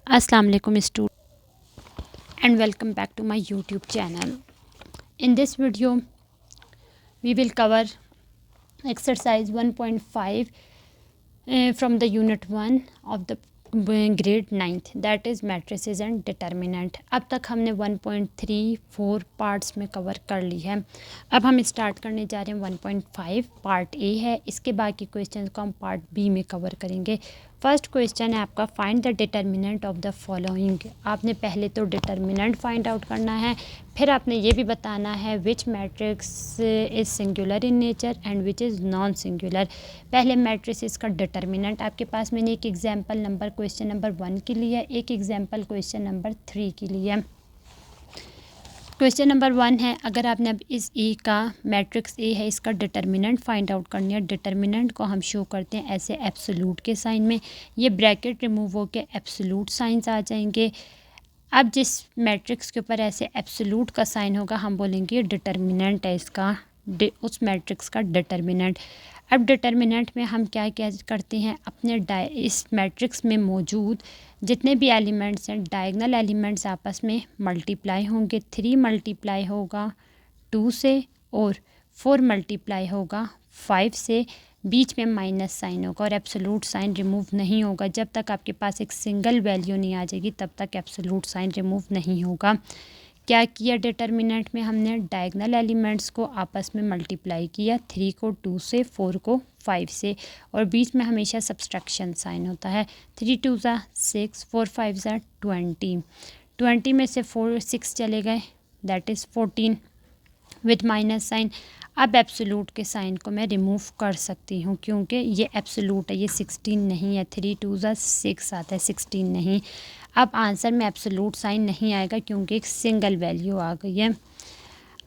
Assalamu alaikum students and welcome back to my YouTube channel. In this video we will cover exercise 1.5 from the unit 1 of the grade 9th, that is matrices and determinant. अब तक हमने 1.34 parts में cover कर ली है। अब हम start करने जा रहे हैं 1.5 पार्ट ए है। इसके बाकी क्वेश्चन को हम पार्ट बी में कवर करेंगे। फर्स्ट क्वेश्चन है आपका find the determinant of the following. आपने पहले तो डिटर्मिनेंट फाइंड आउट करना है, फिर आपने ये भी बताना है which matrix is singular in nature and which is non singular. पहले मैट्रिसेस का डिटर्मिनेंट आपके पास मैंने एक एग्जांपल नंबर क्वेश्चन नंबर 1 के लिए, एक एग्जांपल क्वेश्चन नंबर 3 के लिए। क्वेश्चन नंबर 1 है, अगर आपने अब इस ए का मैट्रिक्स ए है इसका डिटर्मिनेंट फाइंड आउट करनी है। डिटर्मिनेंट को हम शो करते हैं ऐसे एब्सोल्यूट के साइन में, ये ब्रैकेट रिमूव होकर एब्सोल्यूट साइंस आ जाएंगे। अब जिस मैट्रिक्स के ऊपर ऐसे एब्सोल्यूट का साइन होगा हम बोलेंगे डिटर्मिनेंट है इसका, उस मैट्रिक्स का डिटर्मिनेंट। अब डिटर्मिनेंट में हम क्या क्या करते हैं, अपने इस मैट्रिक्स में मौजूद जितने भी एलिमेंट्स हैं डायगनल एलिमेंट्स आपस में मल्टीप्लाई होंगे। 3 मल्टीप्लाई होगा 2 से और 4 मल्टीप्लाई होगा 5 से, बीच में माइनस साइन होगा और एब्सोल्यूट साइन रिमूव नहीं होगा। जब तक आपके पास एक सिंगल वैल्यू नहीं आ जाएगी तब तक एब्सोल्यूट साइन रिमूव नहीं होगा। क्या किया डिटर्मिनेंट में, हमने डायगनल एलिमेंट्स को आपस में मल्टीप्लाई किया, 3 को 2 से, 4 को 5 से, और बीच में हमेशा सब्सट्रैक्शन साइन होता है। 3 2 ज़ा 6, 4 5 ज़ा 20, 20 में से 6 चले गए that is 14 with minus sign. अब एब्सोल्यूट के साइन को मैं रिमूव कर सकती हूँ क्योंकि ये एब्सोल्यूट है, ये 16 नहीं है। 3 2 ज़ा 6 आता है, 16 नहीं। अब आंसर में एब्सोल्यूट साइन नहीं आएगा क्योंकि एक सिंगल वैल्यू आ गई है।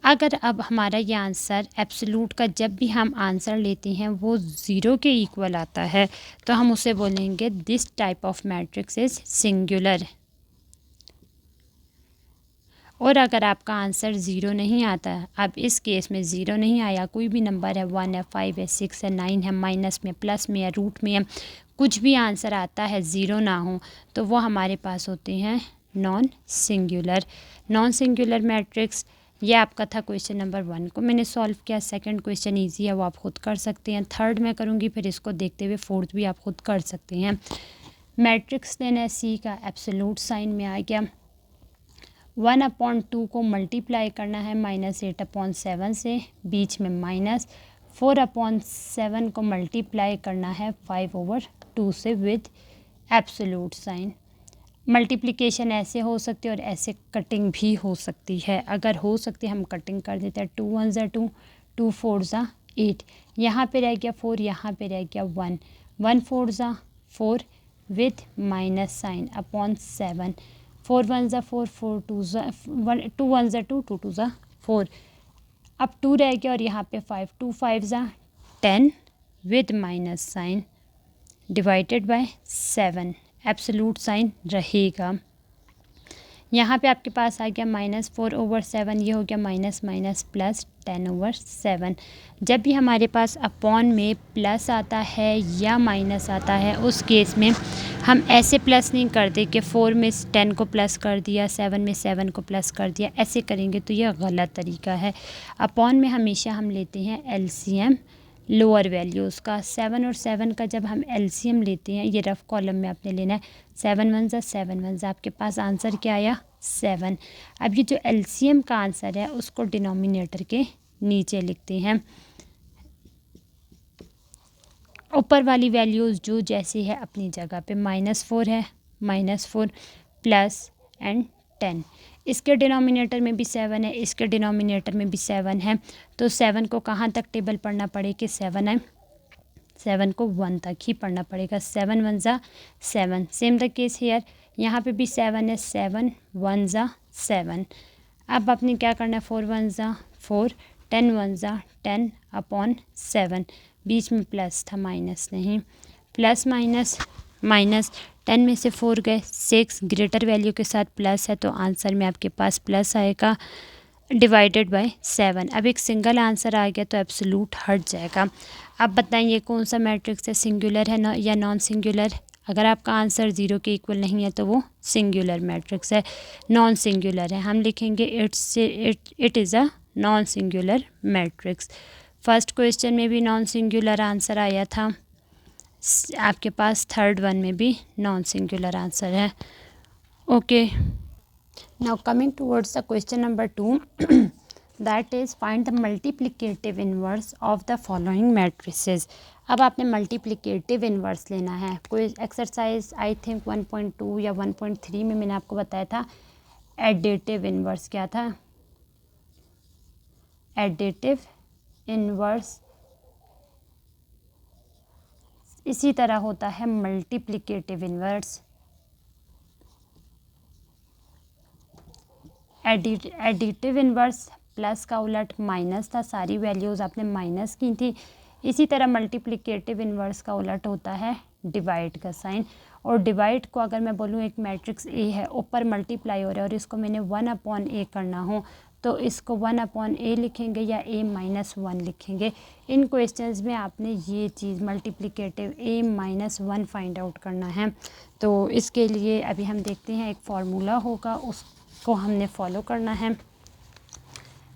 अगर अब हमारा ये आंसर एब्सोल्यूट का जब भी हम आंसर लेते हैं वो 0 के इक्वल आता है तो हम उसे बोलेंगे this type of matrix is singular. और अगर आपका आंसर 0 नहीं आता, अब इस केस में 0 नहीं आया, कोई भी नंबर है 1 है 5 है 6 है 9 है, माइनस में प्लस में या रूट में है, कुछ भी आंसर आता है 0 ना हो तो वो हमारे पास होते हैं non singular. Non singular matrix ये आपका था क्वेश्चन नंबर 1 को मैंने सॉल्व किया। सेकंड क्वेश्चन इजी है वो आप खुद कर सकते हैं। थर्ड मैं करूँगी फिर इसको देखते हुए फोर्थ भी आप खुद कर सकते हैं। मैट्रिक्स लेना है सी का, एब्सोल्यूट साइन में आ गया। 1/2 को मल्टीप्लाई करना है -8/7 से, बीच में माइनस। 4/7 को मल्टीप्लाई करना है 5/2 से विद एब्सोल्यूट साइन। मल्टीप्लिकेशन ऐसे हो सकती है और ऐसे कटिंग भी हो सकती है। अगर हो सकती है हम कटिंग कर देते हैं। 2 1 ज़ा 2, 2 4 ज़ा 8, यहाँ पे रह गया 4, यहाँ पे रह गया 1, 1 4 ज़ा 4 विथ माइनस साइन अपॉन 7, 4 1 ज़ा 4, 4 2 ज़ा 2 1 ज़ा 2, 2 2 ज़ा 4। अब 2 रह गया और यहाँ पे 5, 2 5 ज़ा 10 with minus sign divided by 7, absolute sign रहेगा। यहाँ पे आपके पास आ गया -4/7, ये हो गया माइनस माइनस प्लस 10/7। जब भी हमारे पास अपॉन में प्लस आता है या माइनस आता है उस केस में हम ऐसे प्लस नहीं करते कि 4 में 10 को प्लस कर दिया, 7 में 7 को प्लस कर दिया, ऐसे करेंगे तो ये गलत तरीका है। अपॉन में हमेशा हम लेते हैं एलसीएम लोअर वैल्यूज़ का। 7 और 7 का जब हम एलसीएम लेते हैं, ये रफ कॉलम में आपने लेना है, 7 1 ज़ा 7 1 ज़ा, आपके पास आंसर क्या आया 7। अब ये जो एलसीएम का आंसर है उसको डिनोमिनेटर के नीचे लिखते हैं। ऊपर वाली वैल्यूज़ जो जैसी है अपनी जगह पे, -4 है, -4 प्लस एंड 10। इसके डिनोमिनेटर में भी 7 है, इसके डिनोमिनेटर में भी 7 है, तो 7 को कहाँ तक टेबल पढ़ना पड़ेगा, 7 है, 7 को 1 तक ही पढ़ना पड़ेगा। 7 1 ज़ा 7, सेम द केस हेयर, यहाँ पे भी 7 है, 7 1 ज़ा 7। अब आपने क्या करना है, 4 1 ज़ा 4, 10 1 ज़ा 10 अपॉन 7, बीच में प्लस था माइनस नहीं, प्लस माइनस माइनस, 10 में से 4 गए 6, ग्रेटर वैल्यू के साथ प्लस है तो आंसर में आपके पास प्लस आएगा डिवाइडेड बाय 7। अब एक सिंगल आंसर आ गया तो एब्सोल्यूट हट जाएगा। अब बताइए कौन सा मैट्रिक्स है, सिंगुलर है या नॉन सिंगुलर। अगर आपका आंसर 0 के इक्वल नहीं है तो वो सिंगुलर मैट्रिक्स है, नॉन सिंगुलर है। हम लिखेंगे it is a non singular matrix. First question में भी नॉन सिंगुलर आंसर आया था, आपके पास थर्ड वन में भी नॉन सिंगुलर आंसर है। Okay, now coming towards the question number 2 that is find the multiplicative inverse of the following matrices. अब आपने मल्टीप्लिकेटिव इनवर्स लेना है। कोई एक्सरसाइज आई थिंक 1.2 या 1.3 में मैंने आपको बताया था एडिटिव इनवर्स क्या था। एडिटिव इनवर्स इसी तरह होता है multiplicative inverse. Additive inverse plus का उलट माइनस था, सारी वैल्यूज़ आपने माइनस की थी। इसी तरह मल्टीप्लिकेटिव इनवर्स का उलट होता है डिवाइड का साइन। और डिवाइड को अगर मैं बोलूँ एक मैट्रिक्स ए है, ऊपर मल्टीप्लाई हो रहा है और इसको मैंने 1/a करना हो तो इसको 1/a लिखेंगे या a-1 लिखेंगे। इन क्वेश्चंस में आपने ये चीज़ मल्टीप्लिकेटिव a-1 फाइंड आउट करना है। तो इसके लिए अभी हम देखते हैं, एक फार्मूला होगा उसको हमने फॉलो करना है।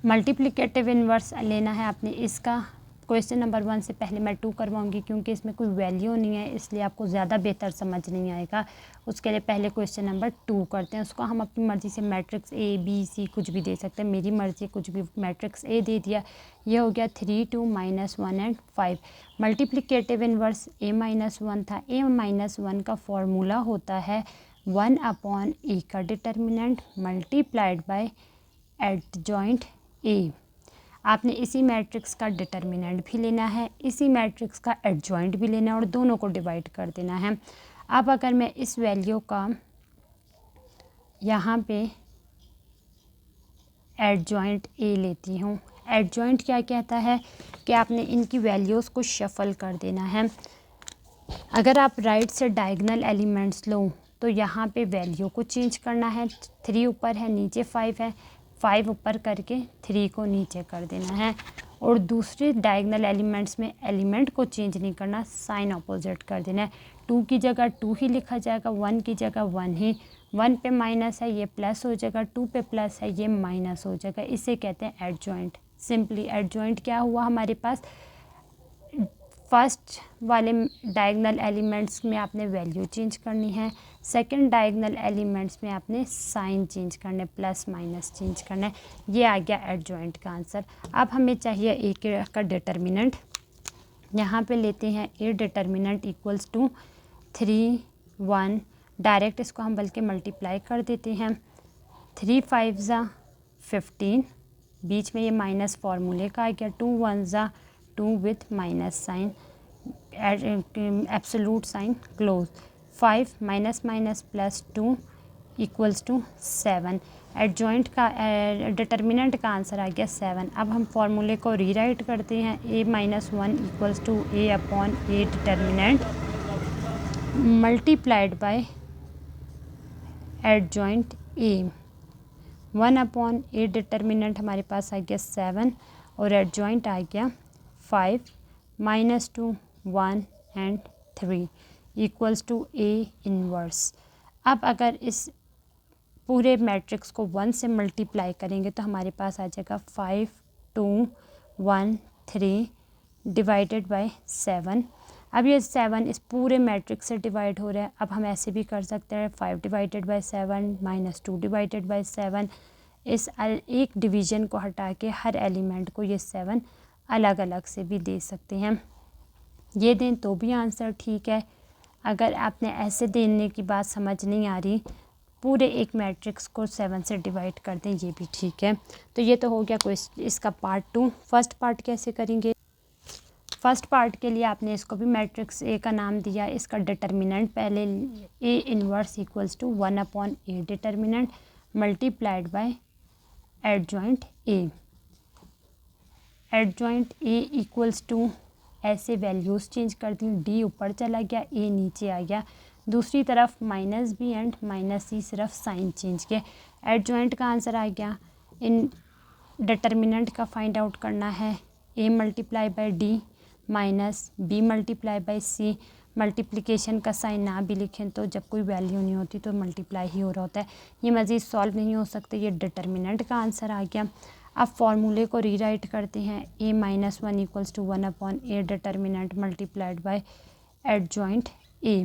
मल्टीप्लिकेटिव इनवर्स लेना है आपने इसका। क्वेश्चन नंबर 1 से पहले मैं 2 करवाऊंगी क्योंकि इसमें कोई वैल्यू नहीं है, इसलिए आपको ज़्यादा बेहतर समझ नहीं आएगा। उसके लिए पहले क्वेश्चन नंबर 2 करते हैं। उसको हम अपनी मर्ज़ी से मैट्रिक्स ए बी सी कुछ भी दे सकते हैं। मेरी मर्ज़ी कुछ भी मैट्रिक्स ए दे दिया। ये हो गया 3, 2, -1 एंड 5। मल्टीप्लिकेटिव इनवर्स a-1 था। a-1 का फॉर्मूला होता है 1/a का डिटर्मिनेंट मल्टीप्लाइड बाय एडजॉइंट ए। आपने इसी मैट्रिक्स का डिटर्मिनेंट भी लेना है, इसी मैट्रिक्स का एडजॉइंट भी लेना है और दोनों को डिवाइड कर देना है। अब अगर मैं इस वैल्यू का यहाँ पे एडजॉइंट ए लेती हूँ, एडजॉइंट क्या कहता है कि आपने इनकी वैल्यूज़ को शफल कर देना है। अगर आप राइट से डायगोनल एलिमेंट्स लो तो यहाँ पे वैल्यू को चेंज करना है। 3 ऊपर है, नीचे 5 है, 5 ऊपर करके 3 को नीचे कर देना है। और दूसरे डायगोनल एलिमेंट्स में एलिमेंट को चेंज नहीं करना, साइन अपोजिट कर देना है। 2 की जगह 2 ही लिखा जाएगा, 1 की जगह 1 ही। 1 पे माइनस है ये प्लस हो जाएगा, 2 पे प्लस है ये माइनस हो जाएगा। इसे कहते हैं एडजॉइंट। सिंपली एडजॉइंट क्या हुआ हमारे पास, फर्स्ट वाले डायगोनल एलिमेंट्स में आपने वैल्यू चेंज करनी है, सेकंड डायगोनल एलिमेंट्स में आपने साइन चेंज करने, प्लस माइनस चेंज करना है। ये आ गया एडजॉइंट का आंसर। अब हमें चाहिए ए का डिटर्मिनेंट। यहाँ पे लेते हैं A determinant equals to 3, 1। Direct इसको हम बल्कि मल्टीप्लाई कर देते हैं। 3 5 ज़ा 15, बीच में ये माइनस फार्मूले का आ गया। 2 1 ज़ा 2 with minus sign, absolute sign close. 5 minus minus plus 2 equals to 7। Adjoint का डिटर्मिनेंट का आंसर आ गया 7। अब हम फार्मूले को रीराइट करते हैं। a-1 equals to a/a determinant multiplied by adjoint a। 1/a determinant हमारे पास आ गया 7 और एडजॉइंट आ गया 5, -2 1 and 3 equals to a inverse. अब अगर इस पूरे मैट्रिक्स को 1 से मल्टीप्लाई करेंगे तो हमारे पास आ जाएगा 5, 2, 1, 3 डिवाइडेड बाय 7। अब ये 7 इस पूरे मैट्रिक्स से डिवाइड हो रहा है। अब हम ऐसे भी कर सकते हैं 5 डिवाइडेड बाय 7 -2 डिवाइडेड बाय 7। इस एक डिवीज़न को हटा के हर एलिमेंट को ये 7 अलग अलग से भी दे सकते हैं। ये दें तो भी आंसर ठीक है। अगर आपने ऐसे देने की बात समझ नहीं आ रही, पूरे एक मैट्रिक्स को 7 से डिवाइड कर दें, ये भी ठीक है। तो ये तो हो गया कोई इसका पार्ट 2। फर्स्ट पार्ट कैसे करेंगे? फर्स्ट पार्ट के लिए आपने इसको भी मैट्रिक्स ए का नाम दिया। इसका डिटर्मिनेंट पहले A inverse equals to 1/a determinant multiplied by adjoint A. Adjoint A equals to ऐसे वैल्यूज़ चेंज कर दी, डी ऊपर चला गया, ए नीचे आ गया। दूसरी तरफ minus b and minus c, सिर्फ साइन चेंज किया। एडजॉइंट का आंसर आ गया। इन डिटर्मिनेंट का फाइंड आउट करना है, a multiply by d minus b multiply by c multiplication का साइन ना भी लिखें तो जब कोई वैल्यू नहीं होती तो मल्टीप्लाई ही हो रहा होता है। ये मज़ीद सॉल्व नहीं हो सकते, ये डिटर्मिनेंट का आंसर आ गया। अब फॉर्मूले को रीराइट करते हैं। a-1 equals to 1/a determinant multiplied by adjoint a।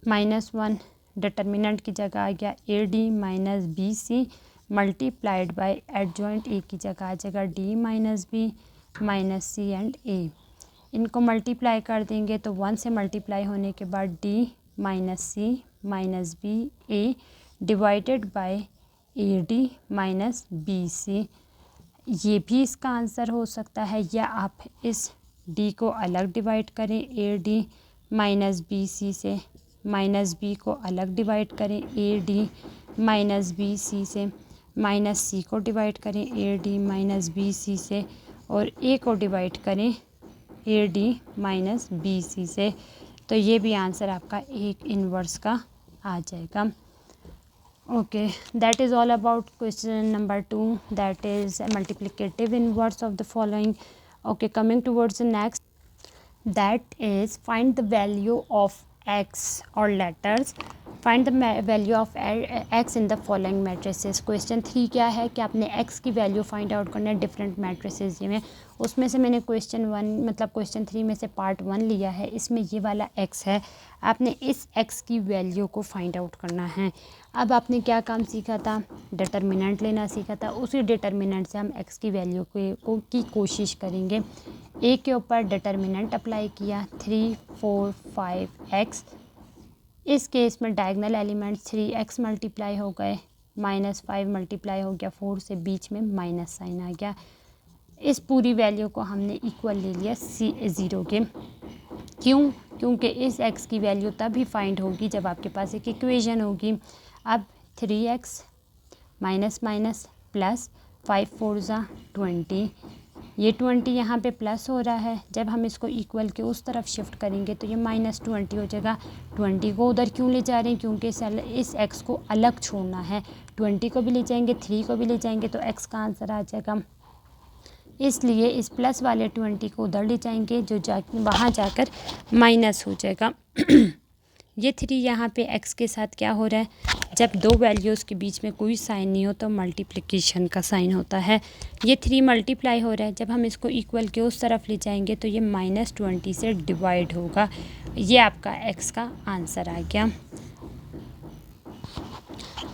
-1 determinant की जगह आ गया ad minus bc multiplied by adjoint a की जगह आ जाएगा d minus b minus c and a। इनको मल्टीप्लाई कर देंगे तो 1 से मल्टीप्लाई होने के बाद d minus c minus b a divided by ad minus bc। ये भी इसका आंसर हो सकता है, या आप इस d को अलग डिवाइड करें ad माइनस bc से, माइनस b को अलग डिवाइड करें ad माइनस bc से, माइनस c को डिवाइड करें ad माइनस bc से, और a को डिवाइड करें ad माइनस bc से। तो ये भी आंसर आपका एक इन्वर्स का आ जाएगा। Okay, that is all about question number 2, that is a multiplicative inverse of the following. Okay, coming towards the next, that is find the value of x or letters. Find the value of x in the following matrices. Question 3 क्या है कि आपने x की value find out करना है different matrices में। उसमें से मैंने क्वेश्चन 1 मतलब क्वेश्चन 3 में से पार्ट 1 लिया है। इसमें ये वाला x है, आपने इस x की वैल्यू को फाइंड आउट करना है। अब आपने क्या काम सीखा था, डिटर्मिनेंट लेना सीखा था। उसी डिटर्मिनेंट से हम x की वैल्यू की कोशिश करेंगे। a के ऊपर डिटर्मिनेंट अप्लाई किया 3 4 5x। इस केस में डायगनल एलिमेंट्स 3x मल्टीप्लाई हो गए, -5 मल्टीप्लाई हो गया 4 से, बीच में माइनस साइन आ गया। इस पूरी वैल्यू को हमने इक्वल ले लिया ज़ीरो के। क्यों? क्योंकि इस x की वैल्यू तभी फाइंड होगी जब आपके पास एक इक्वेशन होगी। अब 3x माइनस माइनस प्लस 5 4 ज़ा 20, ये 20 यहाँ पे प्लस हो रहा है। जब हम इसको इक्वल के उस तरफ शिफ्ट करेंगे तो ये -20 हो जाएगा। 20 को उधर क्यों ले जा रहे हैं? क्योंकि इस x को अलग छोड़ना है। 20 को भी ले जाएंगे, 3 को भी ले जाएंगे तो x का आंसर आ जाएगा। इसलिए इस प्लस वाले 20 को उधर ले जाएंगे, जो वहाँ जाकर माइनस हो जाएगा। ये 3 यहाँ पे x के साथ क्या हो रहा है, जब दो वैल्यूज़ के बीच में कोई साइन नहीं हो तो मल्टीप्लिकेशन का साइन होता है। ये 3 मल्टीप्लाई हो रहा है, जब हम इसको इक्वल के उस तरफ ले जाएंगे तो ये -20 से डिवाइड होगा। ये आपका x का आंसर आ गया।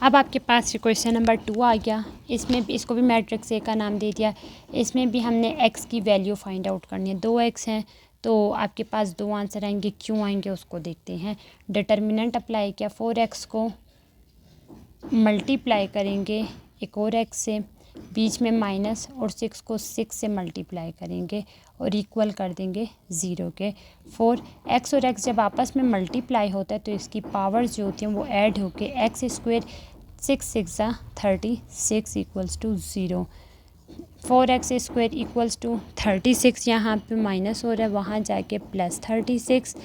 अब आपके पास क्वेश्चन नंबर 2 आ गया। इसमें भी इसको भी मैट्रिक्स ए का नाम दे दिया। इसमें भी हमने x की वैल्यू फाइंड आउट करनी है। 2x हैं तो आपके पास 2 आंसर आएंगे। क्यों आएंगे उसको देखते हैं। डिटर्मिनेंट अप्लाई किया, 4x को मल्टीप्लाई करेंगे एक और x से, बीच में माइनस, और 6 को 6 से मल्टीप्लाई करेंगे और इक्वल कर देंगे 0 के। 4x और x जब आपस में मल्टीप्लाई होता है तो इसकी पावर्स जो होती हैं वो ऐड होके x square 6 6 36 equals to 0। 4x square equals to 36, यहाँ पे माइनस हो रहा है, वहाँ जाके प्लस 36।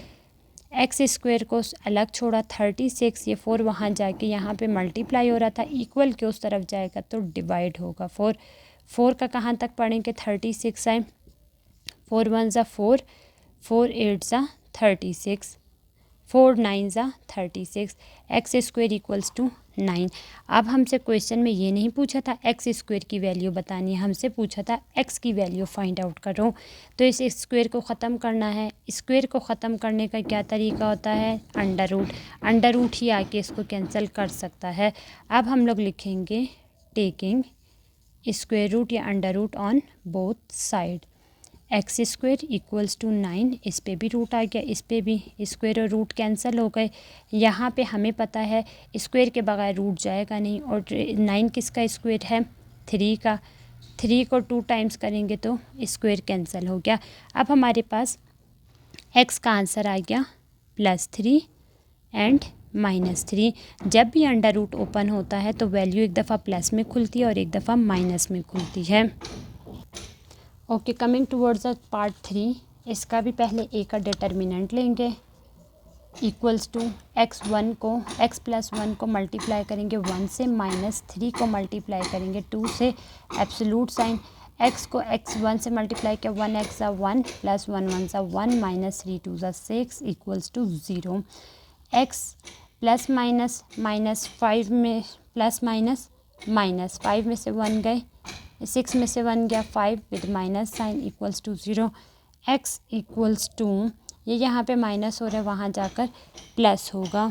एक्स स्क्वायर को अलग छोड़ा 36, ये 4 वहाँ जाके यहाँ पे मल्टीप्लाई हो रहा था, इक्वल के उस तरफ जाएगा तो डिवाइड होगा। 4 का कहाँ तक पढ़ेंगे, 36 आए, 4 1 ज़ा 4, 4 8 ज़ा 36, 4 9 ज़ा 36, एक्स स्क्वायर इक्वल्स टू 9। अब हमसे क्वेश्चन में ये नहीं पूछा था एक्स स्क्वायर की वैल्यू बतानी है, हमसे पूछा था एक्स की वैल्यू फाइंड आउट करो। तो इस स्क्वायर को ख़त्म करना है। स्क्वायर को ख़त्म करने का क्या तरीका होता है, अंडर रूट ही आके इसको कैंसिल कर सकता है। अब हम लोग लिखेंगे टेकिंग स्क्वायर रूट या under root on both side. X square equals to 9, इस पे भी रूट आ गया, इस पे भी स्क्वायर और रूट कैंसिल हो गए। यहाँ पे हमें पता है स्क्वायर के बगैर रूट जाएगा नहीं, और 9 किसका स्क्वायर है, 3 का। 3 को 2 टाइम्स करेंगे तो स्क्वायर कैंसिल हो गया। अब हमारे पास एक्स का आंसर आ गया +3 एंड -3। जब भी अंडर रूट ओपन होता है तो वैल्यू एक दफ़ा प्लस में खुलती है और एक दफ़ा माइनस में खुलती है। Okay, coming towards the part 3, इसका भी पहले ए का डिटर्मिनेंट लेंगे इक्वल्स टू x1 को x + 1 को मल्टीप्लाई करेंगे 1 से, -3 को मल्टीप्लाई करेंगे 2 से, एब्सोल्यूट साइन एक्स को x1 से मल्टीप्लाई किया, 1x = 1 plus 1 = 1 minus 3 2 = 6 equals to 0। X plus minus minus 5 में प्लस माइनस माइनस 5 में से 1 गए, 6 में से 1 गया 5 with minus sign equals to 0। X equals to ये यहाँ पे माइनस हो रहा है, वहाँ जाकर प्लस होगा।